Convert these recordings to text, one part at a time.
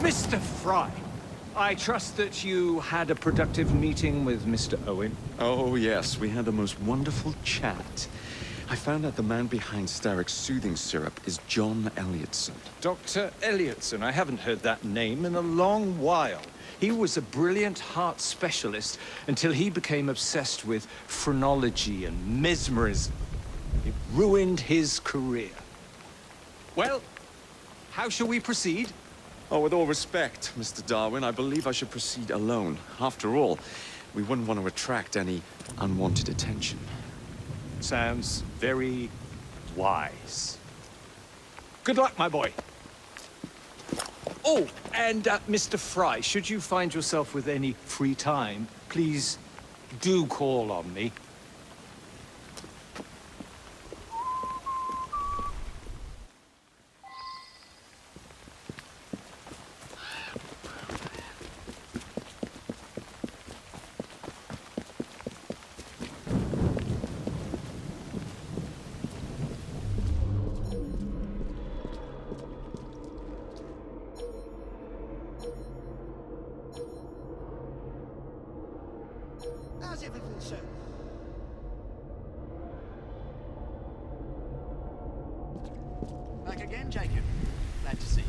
Mr. Fry, I trust that you had a productive meeting with Mr. Owen. Oh, yes. We had the most wonderful chat. I found out the man behind Starrick's soothing syrup is John Elliotson. Dr. Elliotson, I haven't heard that name in a long while. He was a brilliant heart specialist until he became obsessed with phrenology and mesmerism. It ruined his career. Well, how shall we proceed? Oh, with all respect, Mr. Darwin, I believe I should proceed alone. After all, we wouldn't want to attract any unwanted attention. Sounds very wise. Good luck, my boy. Oh, and Mr. Fry, should you find yourself with any free time, please do call on me. How's everything, sir? Back again, Jacob. Glad to see you.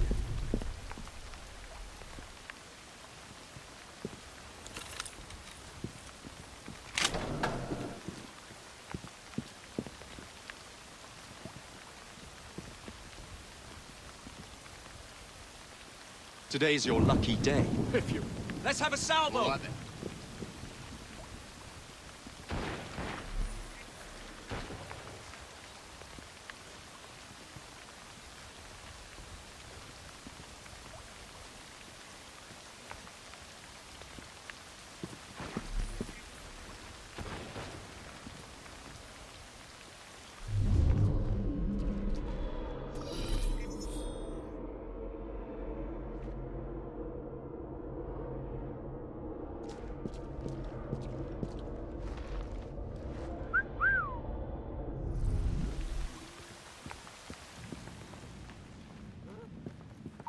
Today's your lucky day. If you... Let's have a salvo! All right, then.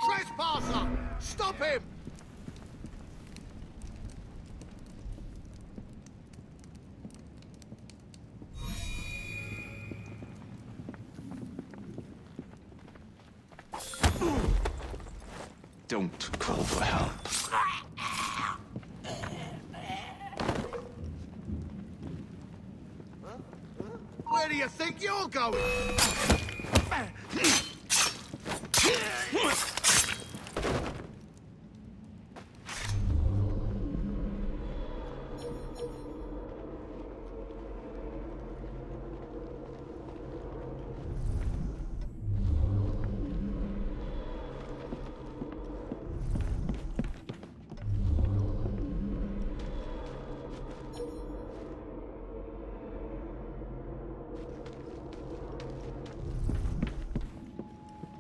Trespasser! Stop him! Don't call for help. Where do you think you're going?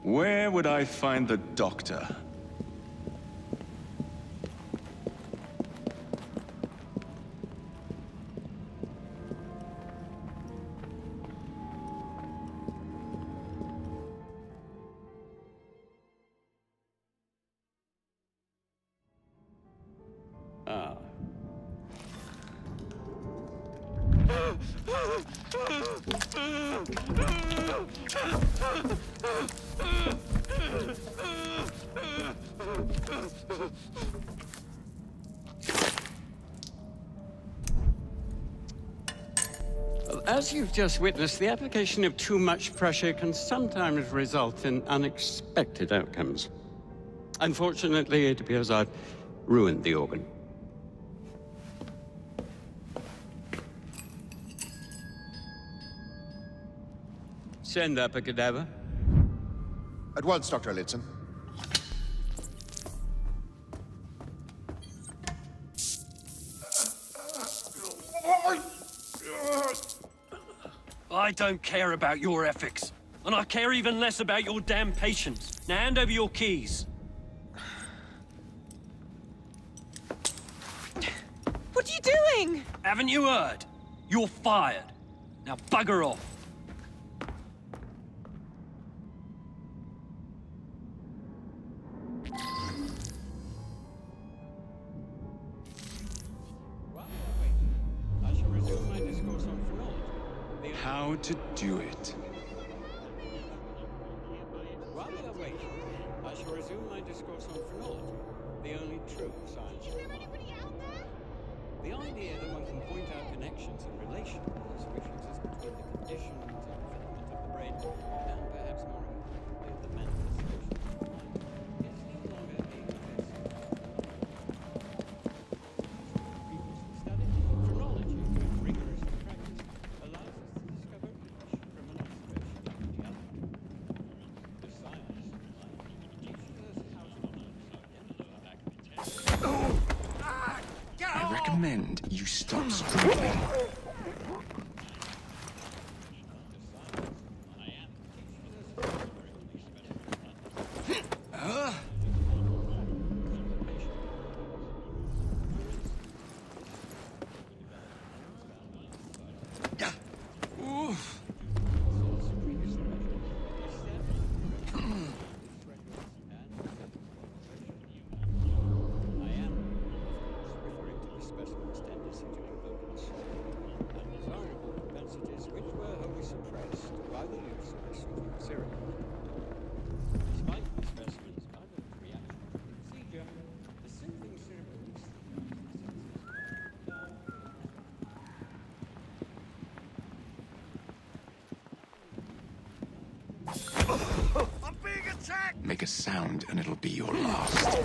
Where would I find the doctor? Ah. As you've just witnessed, the application of too much pressure can sometimes result in unexpected outcomes. Unfortunately, it appears I've ruined the organ. Send up a cadaver. At once, Dr. Elliotson. I don't care about your ethics. And I care even less about your damn patience. Now hand over your keys. What are you doing? Haven't you heard? You're fired. Now bugger off. I shall resume my discourse on phrenology. How to do it. While we are waiting, I shall resume my discourse on phrenology, the only true science of the mind. The idea that one can point out connections and relations which exist between the conditions and development of the brain, and perhaps more importantly, the manifestations of the mind, is no longer a question. Previously studied, phrenology, when rigorously practiced, allows us to discover each from an observation like the other. The science of life teaches us how to I recommend you stop struggling. Make a sound and it'll be your last.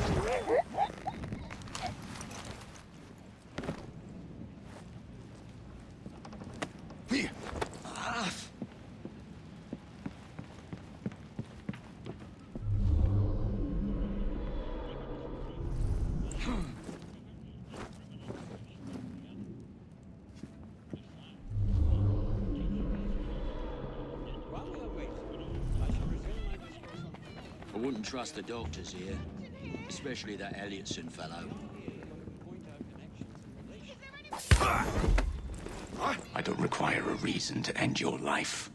I wouldn't trust the doctors here, especially that Elliotson fellow. I don't require a reason to end your life.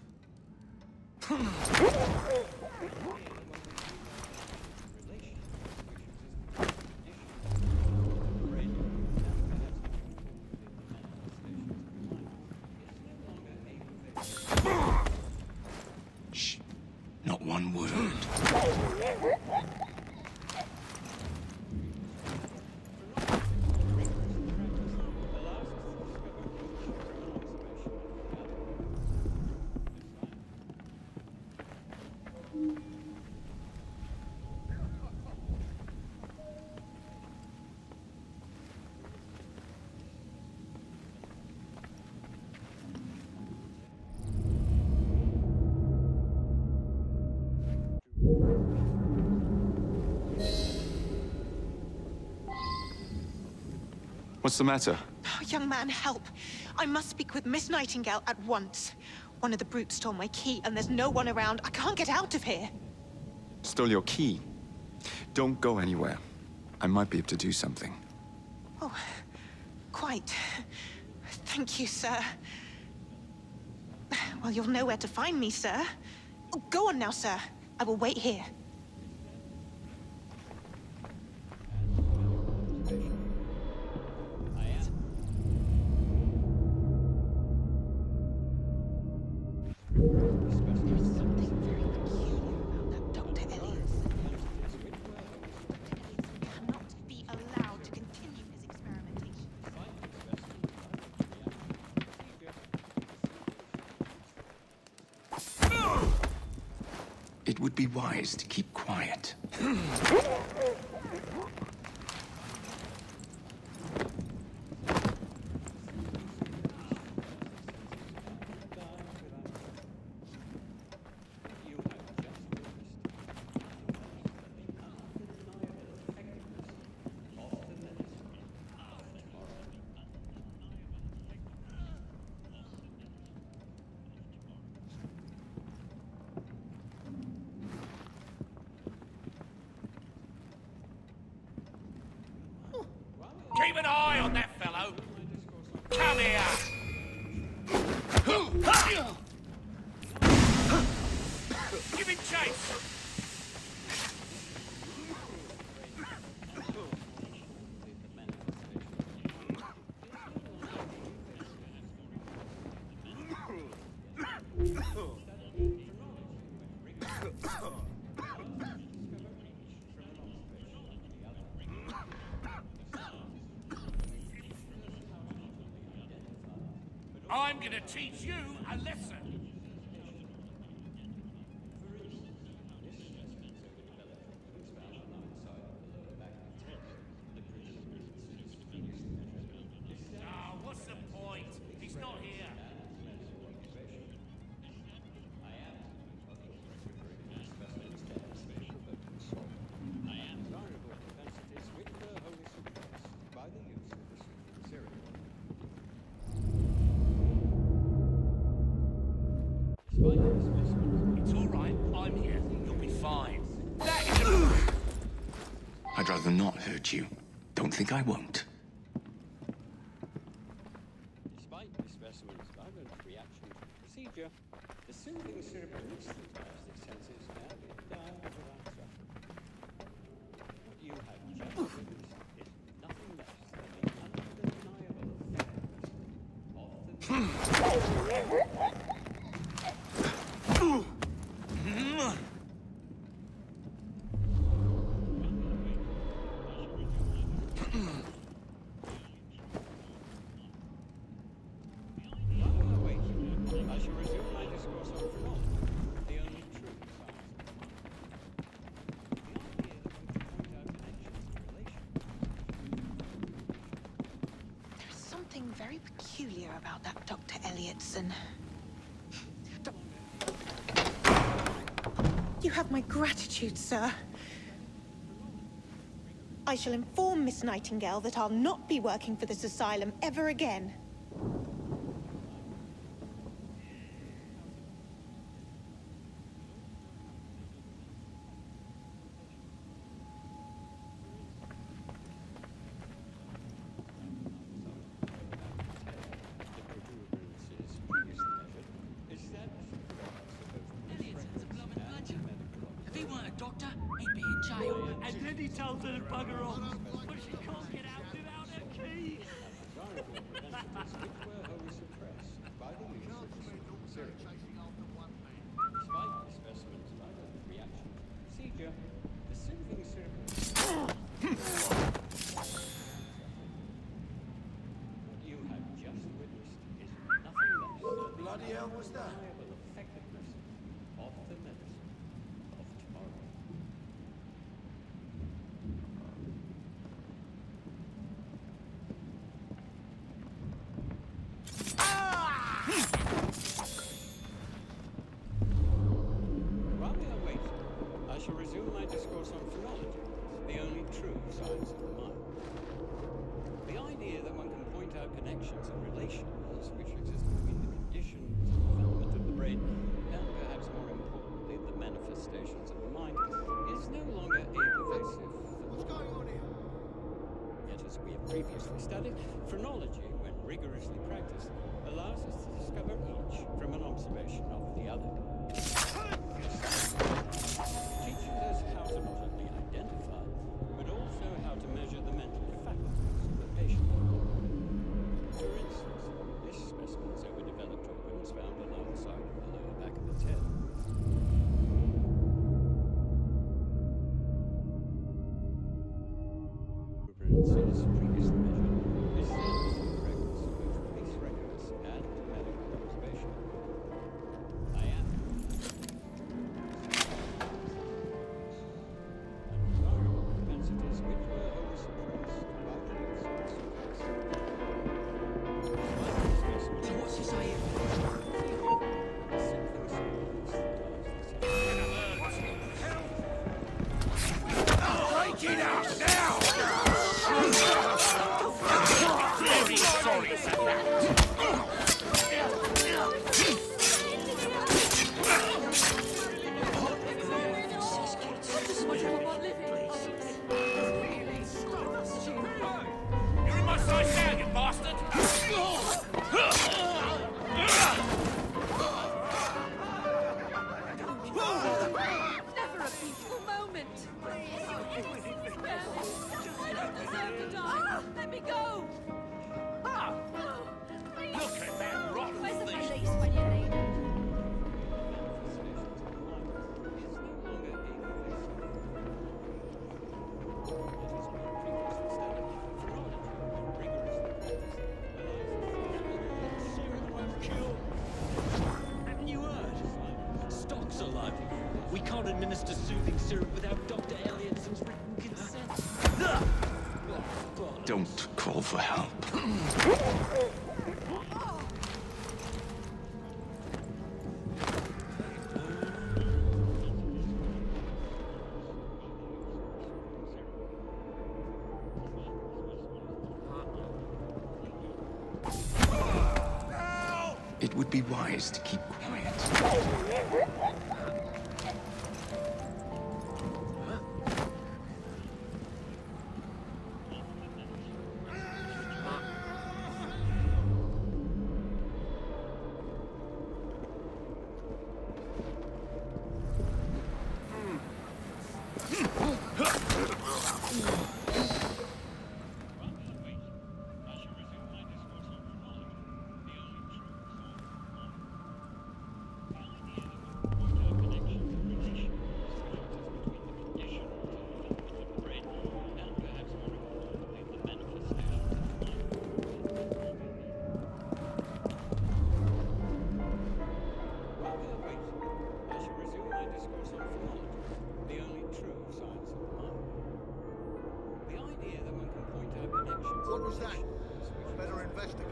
Shh. Not one word. What's the matter? Oh, young man, help. I must speak with Miss Nightingale at once. One of the brutes stole my key, and there's no one around. I can't get out of here. Stole your key. Don't go anywhere. I might be able to do something. Oh, quite. Thank you, sir. Well, you'll know where to find me, sir. Oh, go on now, sir. I will wait here. There's something very peculiar about that Dr. Elliot. He cannot be allowed to continue his experimentation. It would be wise to keep quiet. I'm gonna teach you a lesson. Ah, what's the point? He's not here. It's all right. I'm here. You'll be fine. I'd rather not hurt you. Don't think I won't. Despite the specimen's violent reaction to the procedure, the soothing syrup anesthetize the senses and it died without suffering. What you have just witnessed is nothing less than the undeniable effect of the I shall resume my discourse on phrenology, the only true science of the mind. The idea that one can point out connections and relations. There's something very peculiar about that Dr. Elliotson. You have my gratitude, sir. I shall inform Miss Nightingale that I'll not be working for this asylum ever again. If he weren't a doctor, he'd be in jail. And then he tells her to bugger off. But she can't get out without her key. Despite the specimen's violent reaction to the procedure, the soothing syrup. What you have just witnessed is nothing less than the Bloody hell was that? undeniable effectiveness of the medicine of tomorrow. While we are waiting, I shall resume my discourse on phrenology, the only true science of the mind. The idea that one can point out connections and relations which exist between the conditions and development of the brain, and perhaps more importantly, the manifestations of the mind, is no longer a pervasive phenomenon. What's going on here? Yet, as we have previously studied, phrenology, when rigorously practiced, allows us to discover each from an observation of the other. Teaches us how to not only identify, but also how to measure the mental faculties of the patient. For instance, this specimen's overdeveloped organs found on either side of the lower back of its head. Appearances previously measured is the records of both police records and medical observation. I am undesirable propensities which were wholly suppressed by the use of this device. So what's he saying? Break it up now! Very sorry for that. You're in my sight now, you bastard! Never a peaceful moment. I don't deserve to die. Let me go. Look at that rotten Where's the thief! police when you need it? Manifestations of the mind is We can't administer soothing syrup without Dr. Elliotson's written consent. Don't call for help. It would be wise to keep quiet. What was that? Better investigate.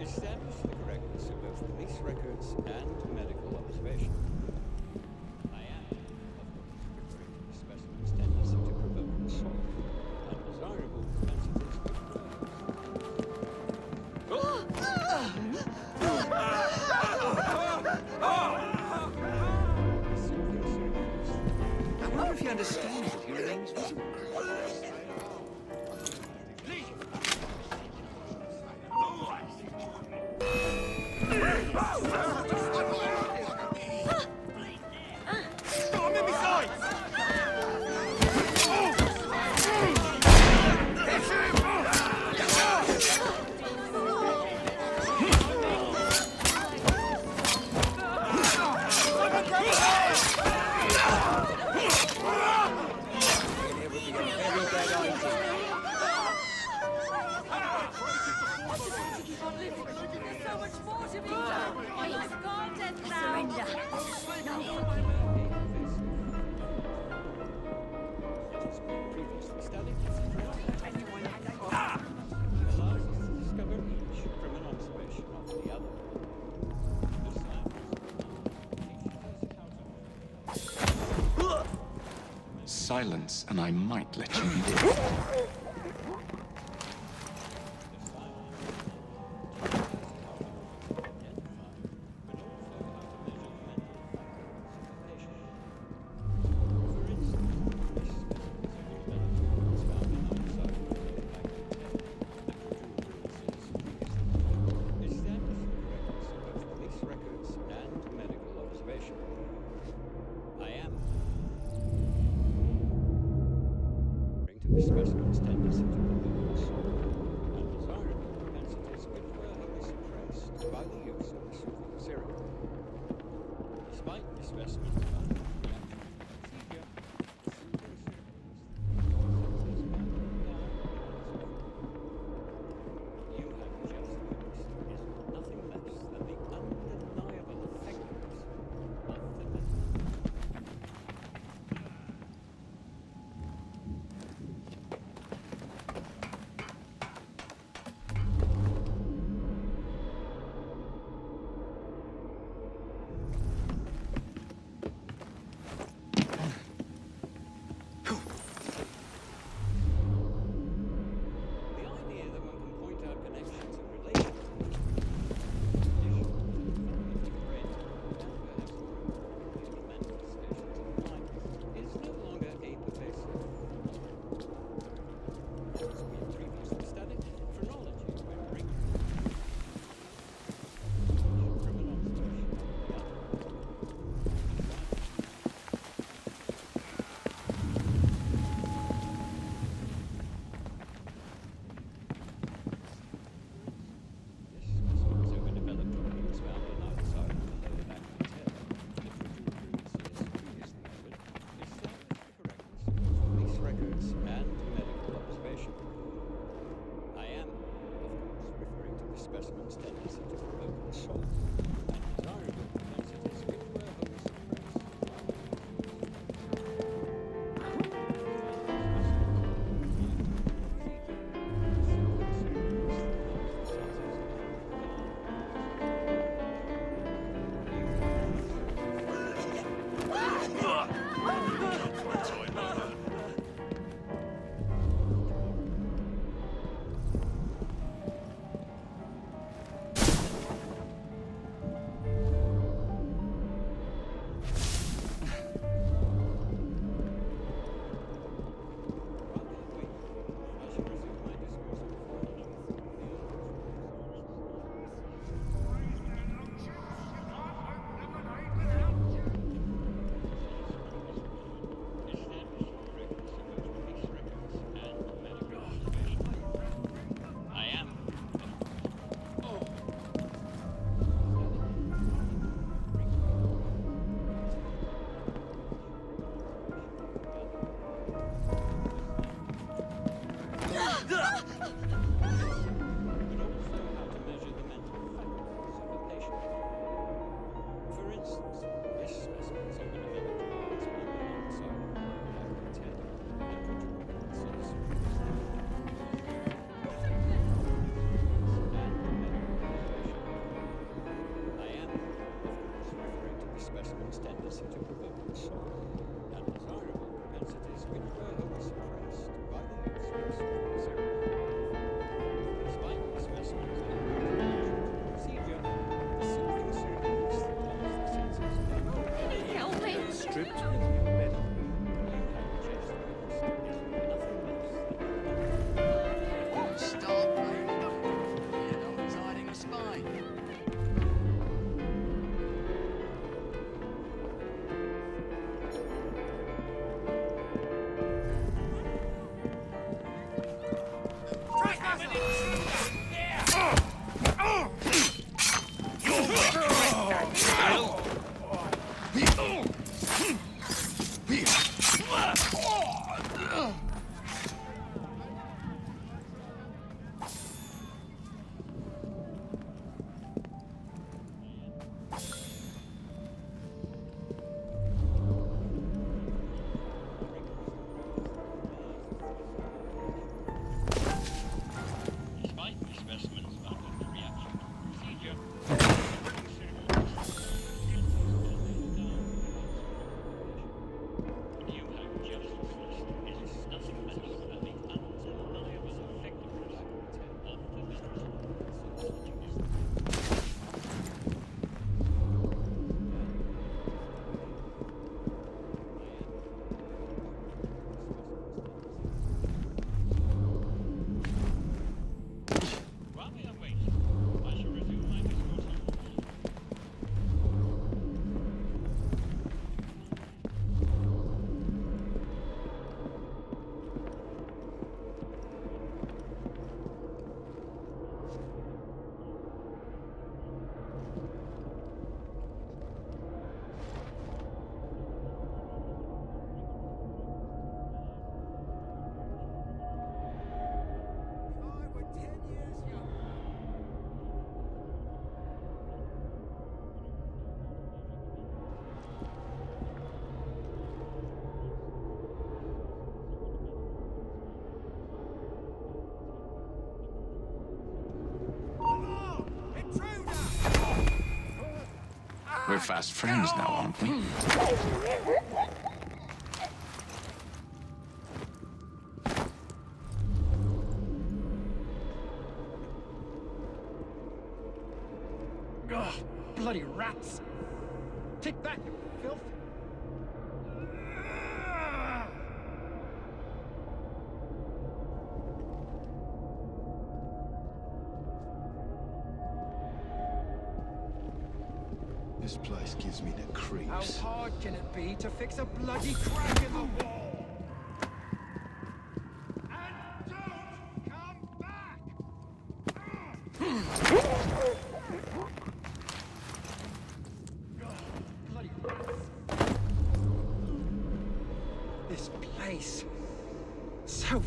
Establish the correctness of both police records and medical observation. I am, of course, referring to specimens' tendency to provoke assault, undesirable propensities I wonder if he understands that he remains visible. Silence, and I might let you in. The specimen's tendency to provoke assault, undesirable propensities which were only suppressed by the use of the soothing serum. Despite the specimen's procedure, the soothing you have just witnessed is nothing less than the undeniable effectiveness of the method. We're fast friends now, aren't we? Ugh, bloody rats! Take back, you filth! This place gives me the creeps. How hard can it be to fix a bloody crack in the wall? And don't come back! Bloody rats. This place. So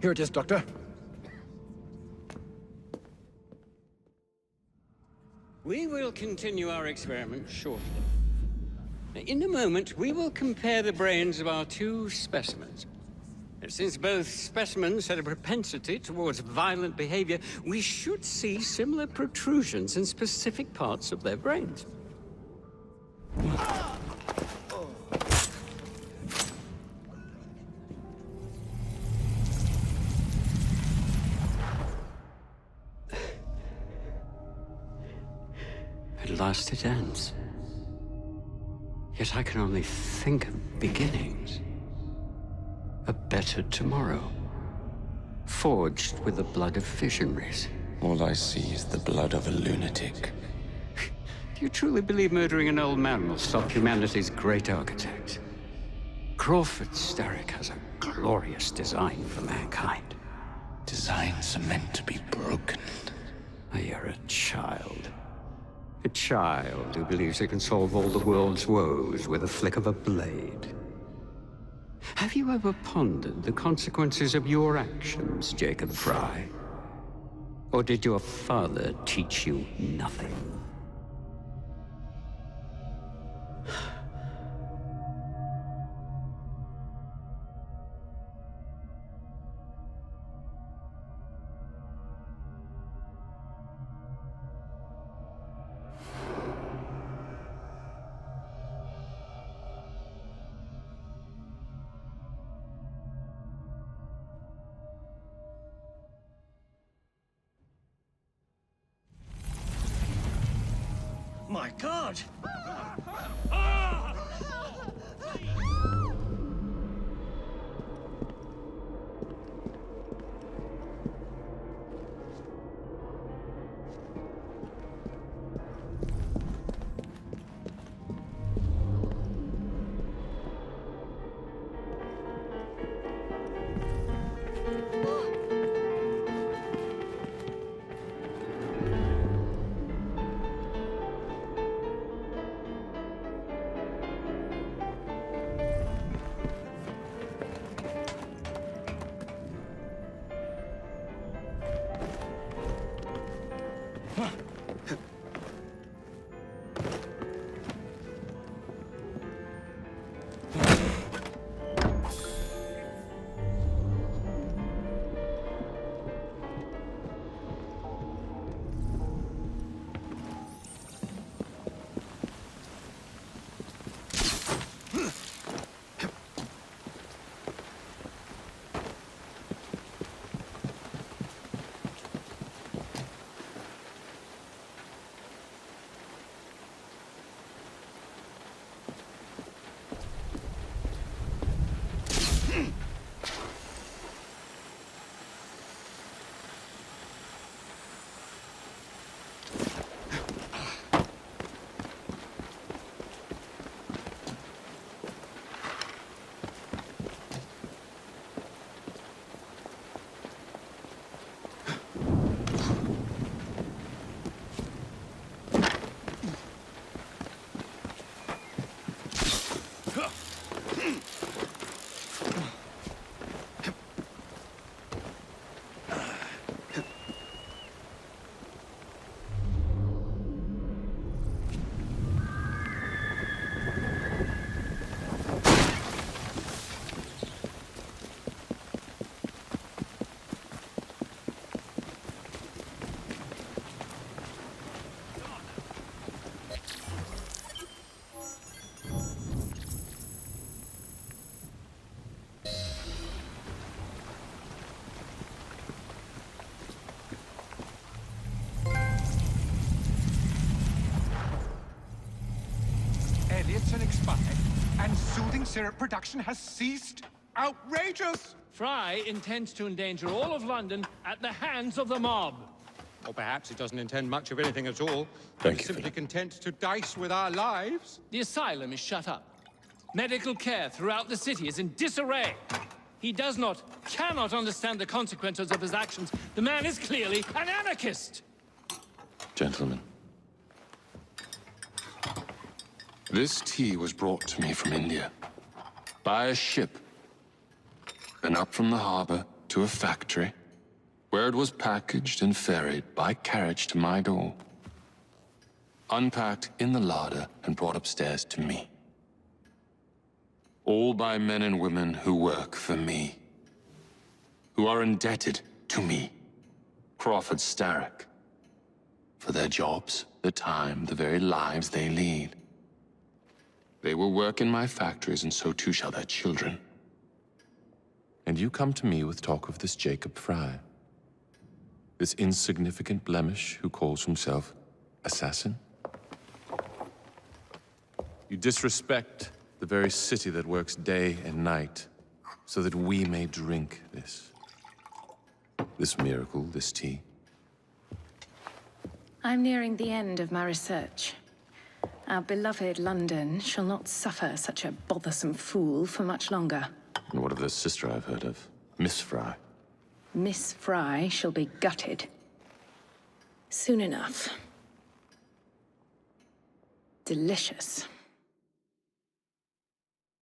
Here it is, Doctor. We will continue our experiment shortly. In a moment, we will compare the brains of our two specimens. Since both specimens had a propensity towards violent behavior, we should see similar protrusions in specific parts of their brains. At last it ends. Yet I can only think of beginnings. A better tomorrow, forged with the blood of visionaries. All I see is the blood of a lunatic. Do you truly believe murdering an old man will stop humanity's great architect? Crawford Starrick has a glorious design for mankind. Designs are meant to be broken. Oh, you're a child. A child who believes it can solve all the world's woes with a flick of a blade. Have you ever pondered the consequences of your actions, Jacob Fry? Or did your father teach you nothing? My God! syrup production has ceased. Outrageous! Fry intends to endanger all of London at the hands of the mob. Or perhaps he doesn't intend much of anything at all. Thank He's you, simply Philip. content to dice with our lives. The asylum is shut up. Medical care throughout the city is in disarray. He cannot understand the consequences of his actions. The man is clearly an anarchist! Gentlemen, this tea was brought to me from India by a ship, then up from the harbor to a factory, where it was packaged and ferried by carriage to my door, unpacked in the larder and brought upstairs to me. All by men and women who work for me, who are indebted to me, Crawford Starrick, for their jobs, their time, the very lives they lead. They will work in my factories, and so too shall their children. And you come to me with talk of this Jacob Fry, this insignificant blemish who calls himself assassin? You disrespect the very city that works day and night so that we may drink this miracle, this tea. I'm nearing the end of my research. Our beloved London shall not suffer such a bothersome fool for much longer. And what of the sister I've heard of, Miss Fry? Miss Fry shall be gutted. Soon enough. Delicious.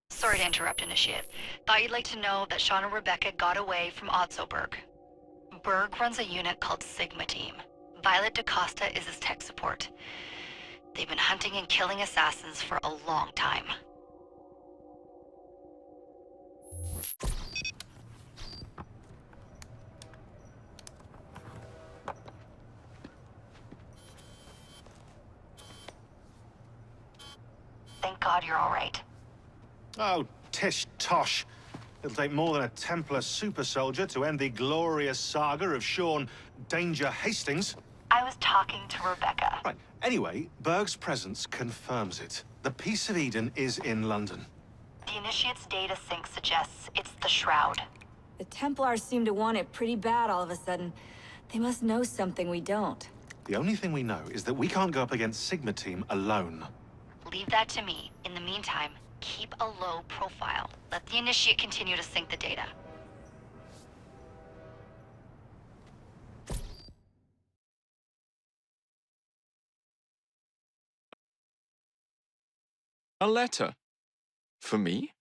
Sorry to interrupt, Initiate. Thought you'd like to know that Sean and Rebecca got away from Otzoberg. Berg runs a unit called Sigma Team. Violet DaCosta is his tech support. They've been hunting and killing assassins for a long time. Thank God you're all right. Oh, tish tosh. It'll take more than a Templar super soldier to end the glorious saga of Sean Danger Hastings. I was talking to Rebecca. Right. Anyway, Berg's presence confirms it. The Peace of Eden is in London. The Initiate's data sync suggests it's the Shroud. The Templars seem to want it pretty bad all of a sudden. They must know something we don't. The only thing we know is that we can't go up against Sigma Team alone. Leave that to me. In the meantime, keep a low profile. Let the Initiate continue to sync the data. A letter? For me?